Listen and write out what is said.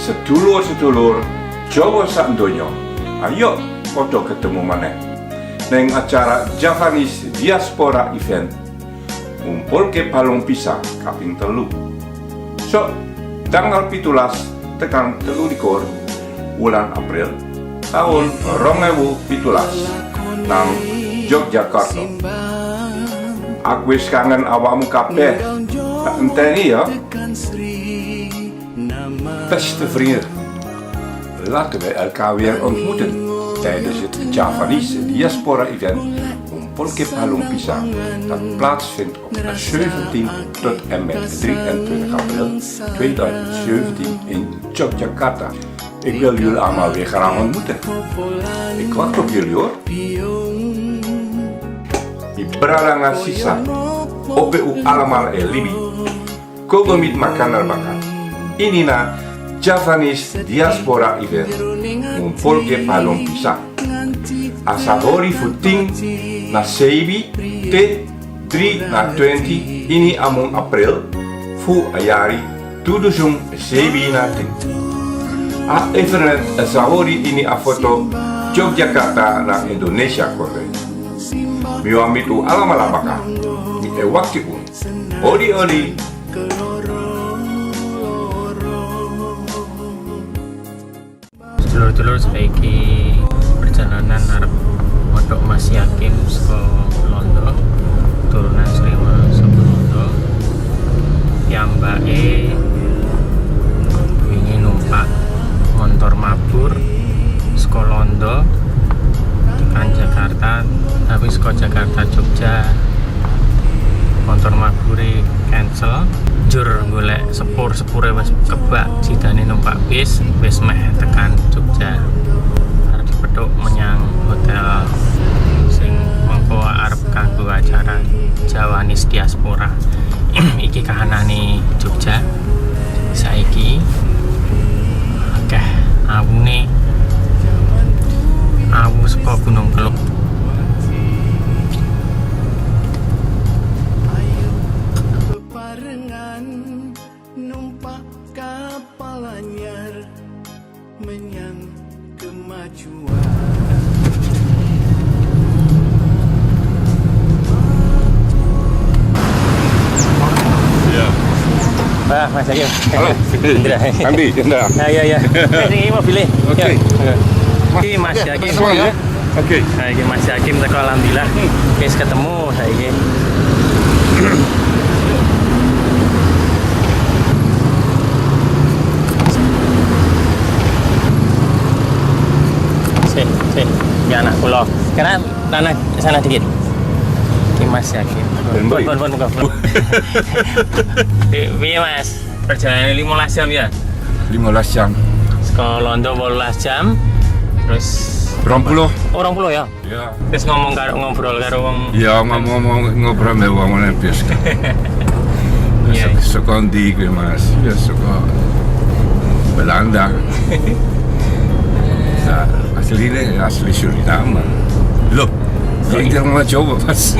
Sedulur-sedulur Jawa sak donya, ayo padha ketemu maneh neng acara Javanese Diaspora Event ngumpulke balung pisah kaping 3. So, tanggal 17 tekan 23 bulan April tahun 2017 nang Yogyakarta. Aku wis kangen awakmu kabeh. Tak enteni ya. Beste vrienden, laten we elkaar weer ontmoeten tijdens het Javanese Diaspora Event Ngumpulke Balong Pisang dat plaatsvindt op 17 tot en met 23 april 2017 in Yogyakarta. Ik wil jullie allemaal weer graag ontmoeten. Ik wacht op jullie hoor. Ibrada nga sisa, obe u allemaal libi. Kogo mit makanan bakar. Ini na Javanese Diaspora Event Ngumpulke Balong Pisang. Asabori futing na sebi te 3 na 20 ini among April fu ayari tudusung sebi natin. A evenement asabori ini a foto Yogyakarta na Indonesia kore. Miwamitu alamalabaka mi waktu un. Odi. Dulur-dulur sebaiki perjalanan arep Modok Mas Yakim saka Londo, turunan Srema saka Londo. Piyambake wingi numpak montor mabur saka Londo tekan Jakarta, tapi saka Jakarta Jogja montor mabure cancel. Jur golek sepure wis kebak, sidane numpak bis meh tekan Jogja. Arep dipethuk menyang hotel sing mengko arep kanggo acara Javanese Diaspora. Iki kahanane Jogja. Saiki akeh awune awu saka Gunung Keluk. Numpak kapal anyar menyang kemajuan. Ya. Pak, Mas Yakim. Halo. Indra. Andi, Indra. Ya. Ini mobilnya. Oke. Ini Mas Yakim. Semua ya? Oke. Nah, ini Mas Yakim teko alhamdulillah. Wis ketemu saiki. Sih. Ya anak kula. Karena tanah sana dikit. Ini Mas Yakim. Pun. Piye Mas? Perjalanan 15 jam ya? 15 jam. Saka Londo 18 jam. Terus 20. Oh, 20 ya? Ya. Terus ngobrol karo wong. Ya, ngomong ngobrol met wong Olympisch. Iya. Saka ndi kuwi Mas? Ya saka Belanda. Asli Suriname. Loh, ik denk maar Jawa Mas.